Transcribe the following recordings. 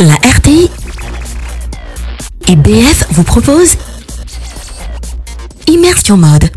La RTI et BF vous proposent Immersion Mode.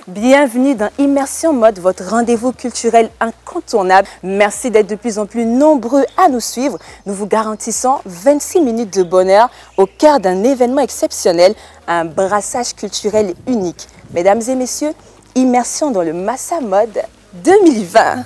Bienvenue dans Immersion Mode, votre rendez-vous culturel incontournable. Merci d'être de plus en plus nombreux à nous suivre. Nous vous garantissons 26 minutes de bonheur au cœur d'un événement exceptionnel, un brassage culturel unique. Mesdames et messieurs, immersion dans le Massa Mode 2020.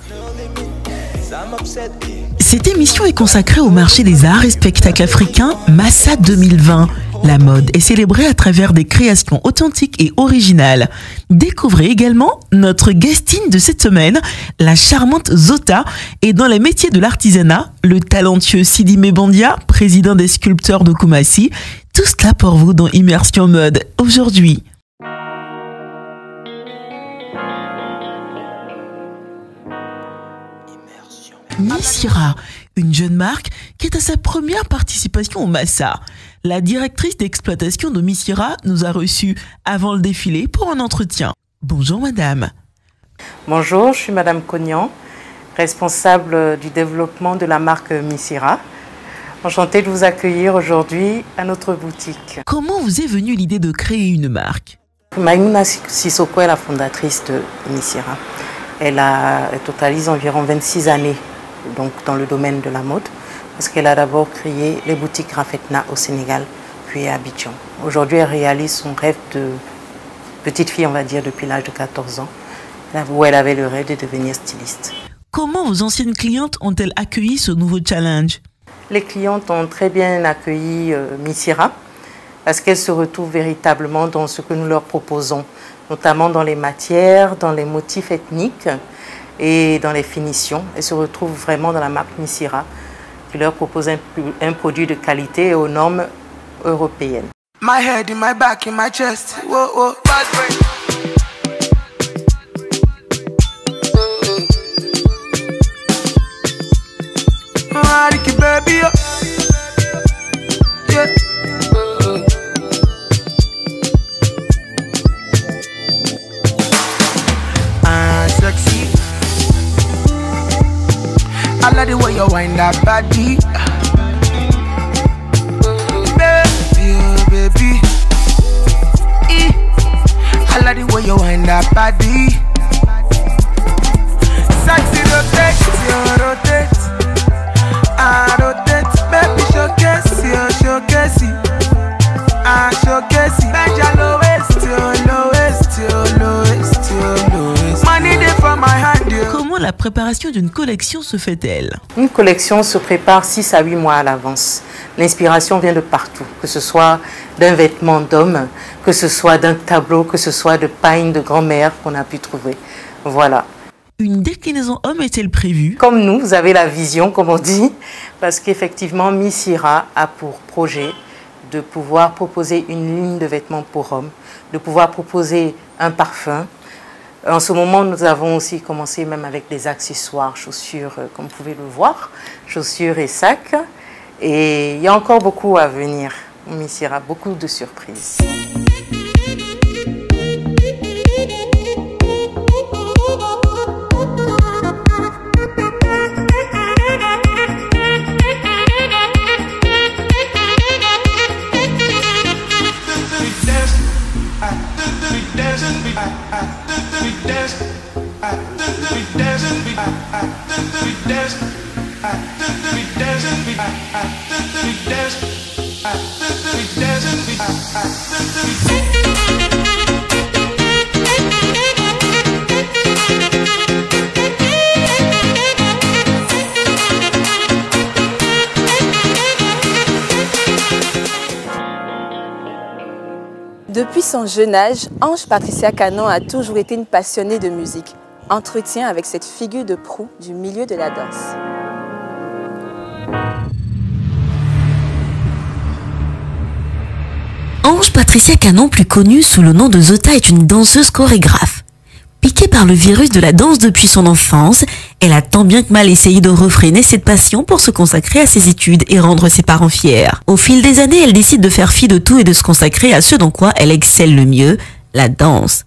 Cette émission est consacrée au marché des arts et spectacles africains Massa 2020. La mode est célébrée à travers des créations authentiques et originales. Découvrez également notre guestine de cette semaine, la charmante Zota, et dans les métiers de l'artisanat, le talentueux Sidimé Bandia, président des sculpteurs de Koumassi. Tout cela pour vous dans Immersion Mode aujourd'hui. Missira, une jeune marque qui est à sa première participation au Massa. La directrice d'exploitation de Missira nous a reçus avant le défilé pour un entretien. Bonjour madame. Bonjour, je suis madame Cognan, responsable du développement de la marque Missira. Enchantée de vous accueillir aujourd'hui à notre boutique. Comment vous est venue l'idée de créer une marque? Maïmouna Sissoko est la fondatrice de Missira. Elle totalise environ 26 années donc, dans le domaine de la mode, parce qu'elle a d'abord créé les boutiques Rafetna au Sénégal, puis à Abidjan. Aujourd'hui, elle réalise son rêve de petite fille, on va dire, depuis l'âge de 14 ans, où elle avait le rêve de devenir styliste. Comment vos anciennes clientes ont-elles accueilli ce nouveau challenge? Les clientes ont très bien accueilli Missira, parce qu'elles se retrouvent véritablement dans ce que nous leur proposons, notamment dans les matières, dans les motifs ethniques et dans les finitions. Elles se retrouvent vraiment dans la marque Missira, qui leur propose un produit de qualité et aux normes européennes. My head in my back, in my chest. Whoa, whoa. Baby, yeah. Sexy. I like the way you wind that body. Baby, oh baby. I like the way you wind that body. Sexy rotate, you rotate. I rotate, baby showcase, you showcase. I showcase. Bend your lowest, your lowest, your lowest, your lowest. Money there for my hand, you. Comment la préparation d'une collection se fait-elle? Une collection se prépare 6 à 8 mois à l'avance. L'inspiration vient de partout, que ce soit d'un vêtement d'homme, que ce soit d'un tableau, que ce soit de pagne de grand-mère qu'on a pu trouver. Voilà. Une déclinaison homme est-elle prévue? Comme nous, vous avez la vision, comme on dit, parce qu'effectivement, Missira a pour projet de pouvoir proposer une ligne de vêtements pour hommes, de pouvoir proposer un parfum. En ce moment, nous avons aussi commencé même avec des accessoires, chaussures, comme vous pouvez le voir, chaussures et sacs. Et il y a encore beaucoup à venir. Missira, beaucoup de surprises. Depuis son jeune âge, Ange Patricia Canon a toujours été une passionnée de musique. Entretien avec cette figure de proue du milieu de la danse. Ange Patricia Canon, plus connue sous le nom de Zota, est une danseuse chorégraphe. Piquée par le virus de la danse depuis son enfance, elle a tant bien que mal essayé de refréner cette passion pour se consacrer à ses études et rendre ses parents fiers. Au fil des années, elle décide de faire fi de tout et de se consacrer à ce dans quoi elle excelle le mieux, la danse.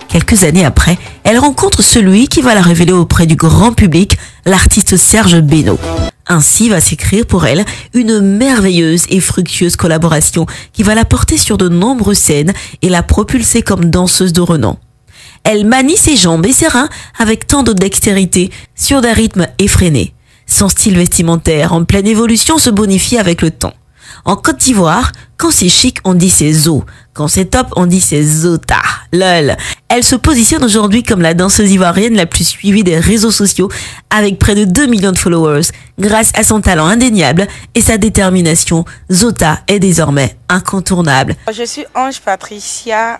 Quelques années après, elle rencontre celui qui va la révéler auprès du grand public, l'artiste Serge Beno. Ainsi va s'écrire pour elle une merveilleuse et fructueuse collaboration qui va la porter sur de nombreuses scènes et la propulser comme danseuse de renom. Elle manie ses jambes et ses reins avec tant de dextérité sur des rythmes effrénés. Son style vestimentaire en pleine évolution se bonifie avec le temps. En Côte d'Ivoire, quand c'est chic, on dit c'est zo. Quand c'est top, on dit c'est Zota. Lol. Elle se positionne aujourd'hui comme la danseuse ivoirienne la plus suivie des réseaux sociaux avec près de 2 millions de followers. Grâce à son talent indéniable et sa détermination, Zota est désormais incontournable. Je suis Ange Patricia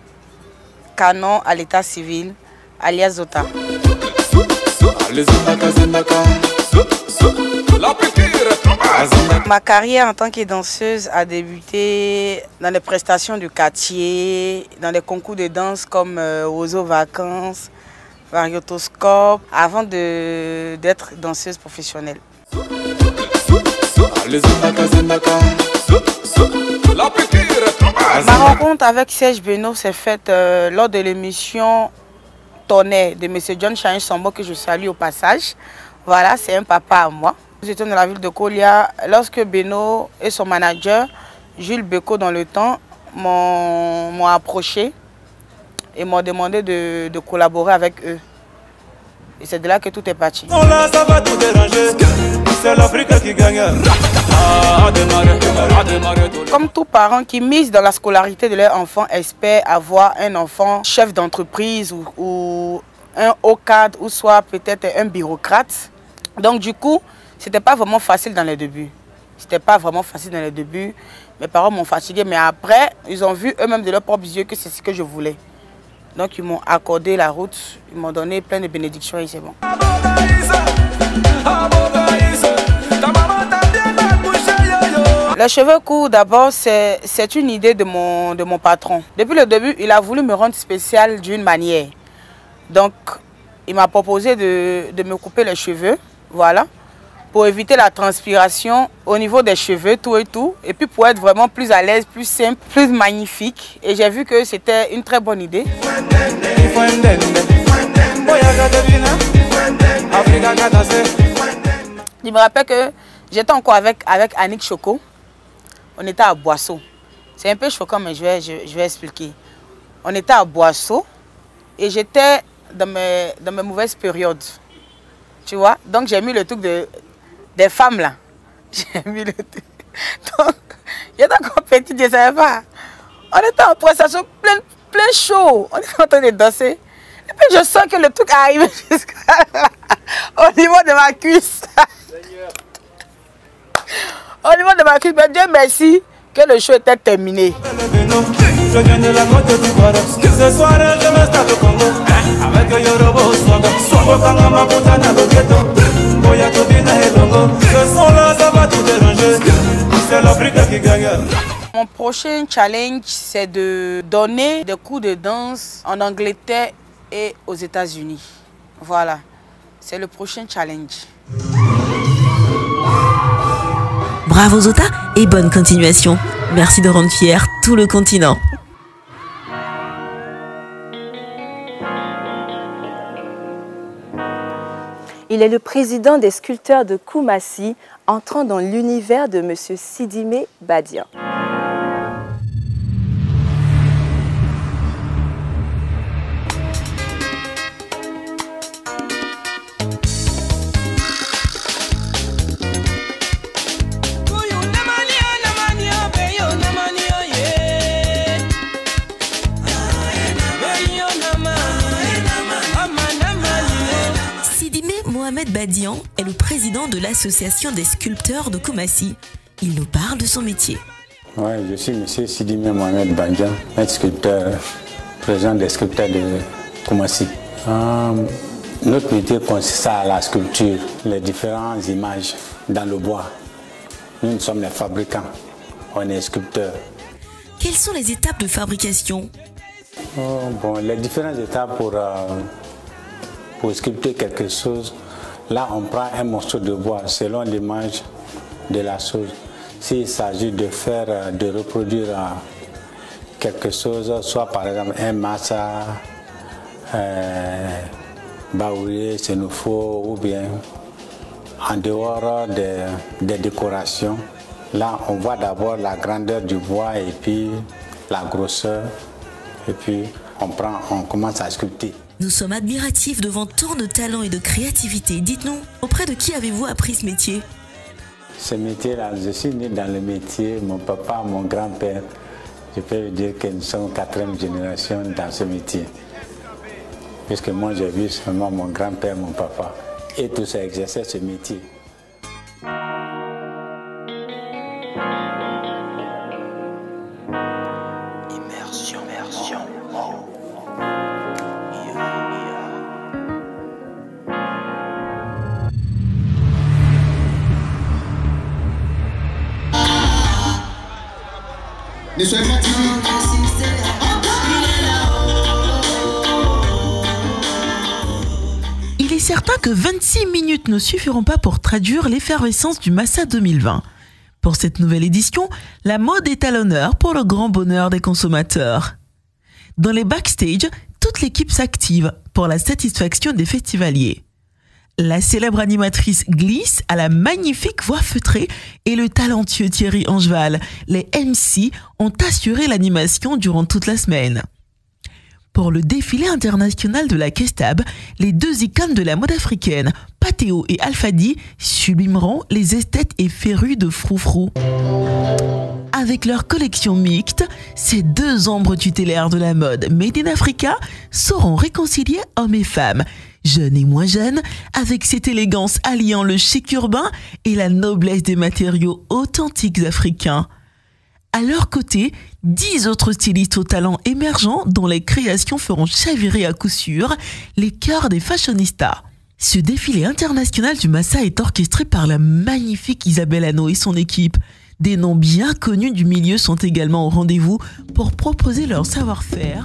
Canon à l'état civil, alias Zota. Ma carrière en tant que danseuse a débuté dans les prestations du quartier, dans les concours de danse comme Ozo Vacances, Variotoscope, avant d'être danseuse professionnelle. Ma rencontre avec Serge Beno s'est faite lors de l'émission Tonnerre de M. John Chahin Sambo, que je salue au passage. Voilà, c'est un papa à moi. J'étais dans la ville de Kolia lorsque Beno et son manager, Jules Beko dans le temps, m'ont approché et m'ont demandé de collaborer avec eux. Et c'est de là que tout est parti. Comme tout parent qui mise dans la scolarité de leur enfant espère avoir un enfant chef d'entreprise ou un haut cadre ou soit peut-être un bureaucrate. Donc du coup, c'était pas vraiment facile dans les débuts. C'était pas vraiment facile dans les débuts. Mes parents m'ont fatigué, mais après, ils ont vu eux-mêmes de leurs propres yeux que c'est ce que je voulais. Donc ils m'ont accordé la route, ils m'ont donné plein de bénédictions et c'est bon. Les cheveux courts, d'abord, c'est une idée de mon patron. Depuis le début, il a voulu me rendre spécial d'une manière. Donc, il m'a proposé de me couper les cheveux, voilà, pour éviter la transpiration au niveau des cheveux, tout et tout. Et puis pour être vraiment plus à l'aise, plus simple, plus magnifique. Et j'ai vu que c'était une très bonne idée. Je me rappelle que j'étais encore avec Annick Choco. On était à Boisseau. C'est un peu choquant, mais je vais expliquer. On était à Boisseau et j'étais dans mes mauvaises périodes. Tu vois? Donc j'ai mis le truc des femmes là. J'ai mis le truc. Donc, j'étais encore petite, je ne savais pas. On était en prestation plein chaud. On était en train de danser. Et puis je sens que le truc arrive jusqu'à là, au niveau de ma cuisse. Au niveau de ma cuisse, mais Dieu merci que le show était terminé. Je viens de la Côte d'Ivoire. Ce soir, je m'installe au Congo. Avec Yorobo Swanga. Swanga Kangama Botana Logeto. Boya Tobina et Longo. Ce son-là, ça va tout déranger. C'est l'Afrique qui gagne. Mon prochain challenge, c'est de donner des cours de danse en Angleterre et aux États-Unis. Voilà, c'est le prochain challenge. Bravo Zota et bonne continuation. Merci de rendre fier tout le continent. Il est le président des sculpteurs de Koumassi, entrant dans l'univers de M. Sidimé Badian. Mohamed Badian est le président de l'association des sculpteurs de Koumassi. Il nous parle de son métier. Oui, je suis M. Sidimé Mohamed Badian, maître sculpteur, président des sculpteurs de Koumassi. Notre métier consiste à la sculpture, les différentes images dans le bois. Nous sommes les fabricants, on est sculpteurs. Quelles sont les étapes de fabrication? Les différentes étapes pour sculpter quelque chose, là on prend un morceau de bois selon l'image de la chose. S'il s'agit de reproduire quelque chose, soit par exemple un massa, baoulé, sénoufo, ou bien en dehors des décorations, là on voit d'abord la grandeur du bois et puis la grosseur, et puis on commence à sculpter. Nous sommes admiratifs devant tant de talent et de créativité. Dites-nous, auprès de qui avez-vous appris ce métier? Ce métier-là, je suis né dans le métier, mon papa, mon grand-père. Je peux dire que nous sommes 4e génération dans ce métier. Puisque moi, j'ai vu seulement mon grand-père, mon papa, et tous exerçaient ce métier. Il est certain que 26 minutes ne suffiront pas pour traduire l'effervescence du Massa 2020. Pour cette nouvelle édition, la mode est à l'honneur pour le grand bonheur des consommateurs. Dans les backstage, toute l'équipe s'active pour la satisfaction des festivaliers. La célèbre animatrice Glisse a la magnifique voix feutrée et le talentueux Thierry Angeval, les MC, ont assuré l'animation durant toute la semaine. Pour le défilé international de la Kestab, les deux icônes de la mode africaine, Patéo et Alfadi, sublimeront les esthètes et férus de froufrou. Avec leur collection mixte, ces deux ombres tutélaires de la mode Made in Africa sauront réconcilier hommes et femmes, jeunes et moins jeunes, avec cette élégance alliant le chic urbain et la noblesse des matériaux authentiques africains. À leur côté, 10 autres stylistes au talent émergent dont les créations feront chavirer à coup sûr les cœurs des fashionistas. Ce défilé international du Massa est orchestré par la magnifique Isabelle Hanno et son équipe. Des noms bien connus du milieu sont également au rendez-vous pour proposer leur savoir-faire.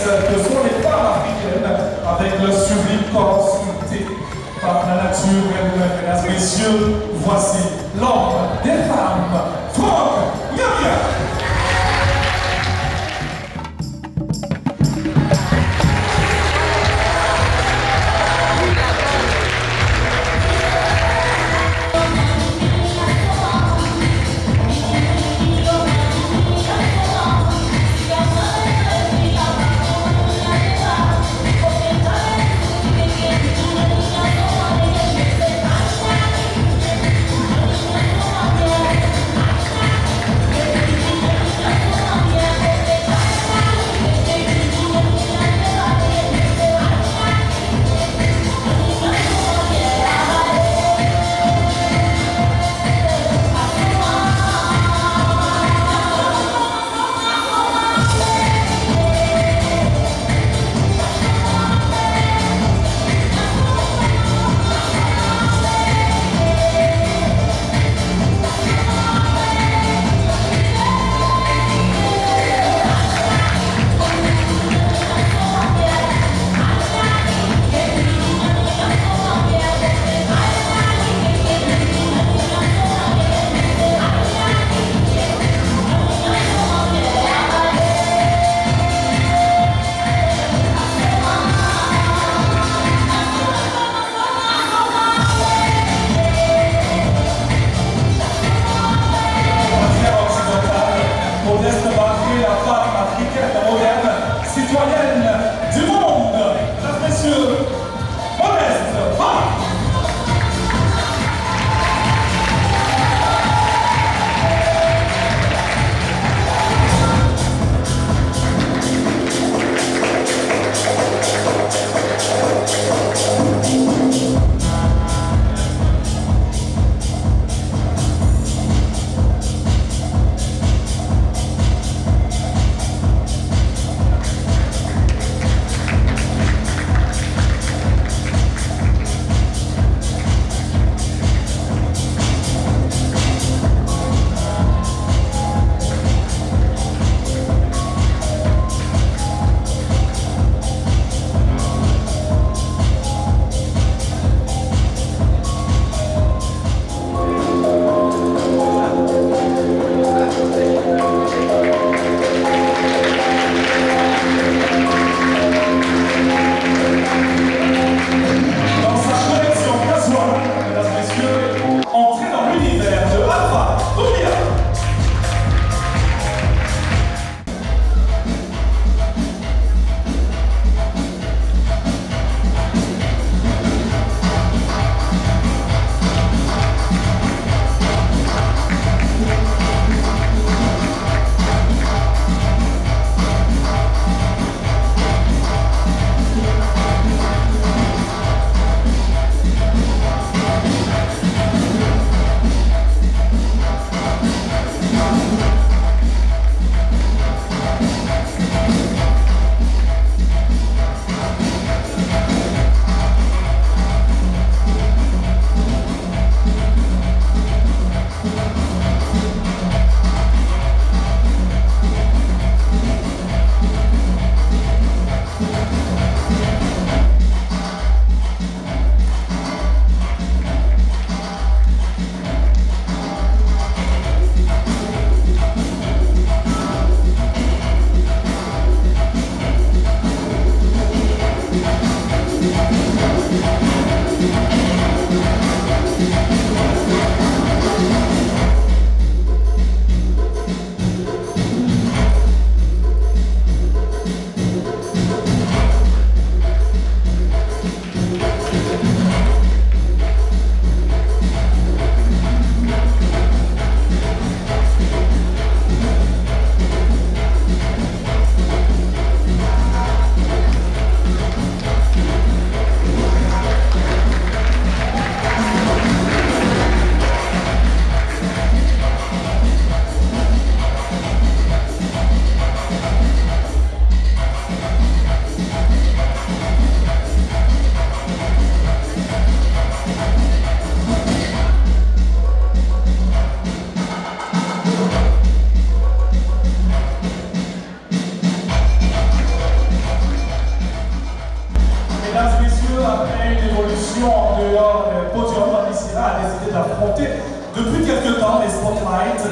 que sont les femmes africaines avec leur sublime corps sculpté par la nature elle-même. Mesdames et messieurs, voici l'homme des femmes, Franck Yamia.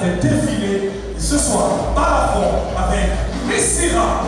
fait défiler ce soir Balafon avec Missira.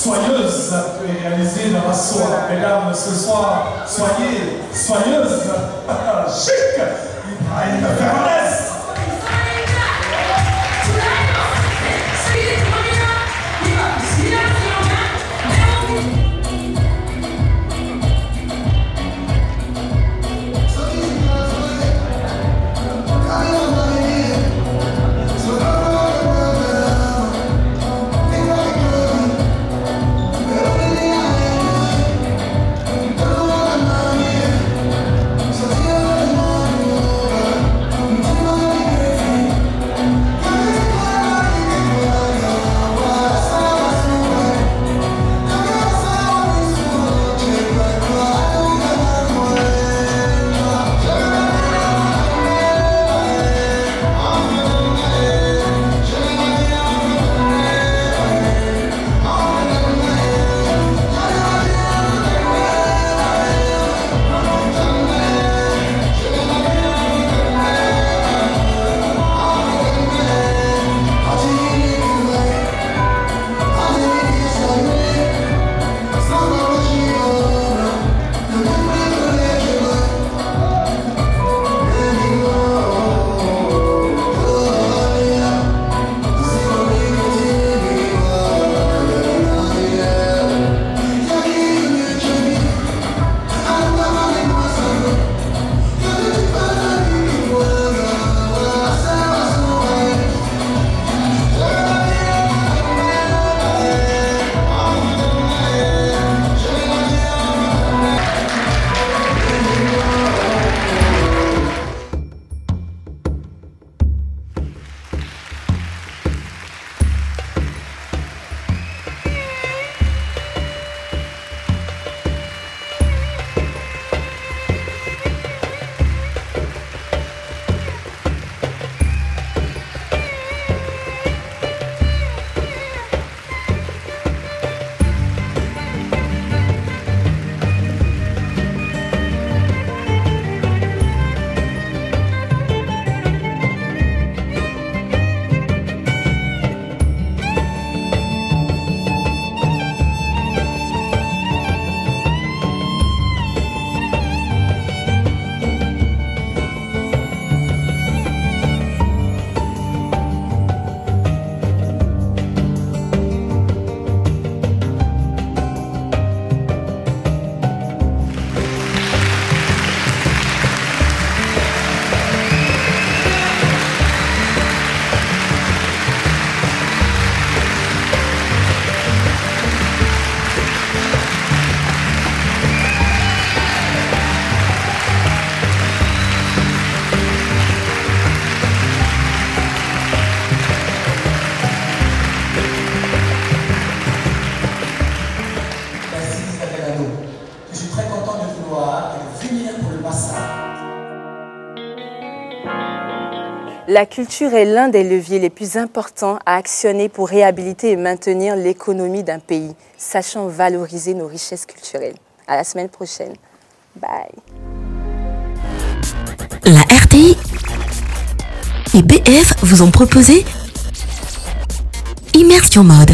Soyeuse est réalisée dans la soie. Mesdames, ce soir, soyez soyeuses. Chic. Ibrahim Fernandez. I'm La culture est l'un des leviers les plus importants à actionner pour réhabiliter et maintenir l'économie d'un pays. Sachons valoriser nos richesses culturelles. À la semaine prochaine. Bye. La RTI et BF vous ont proposé Immersion Mode.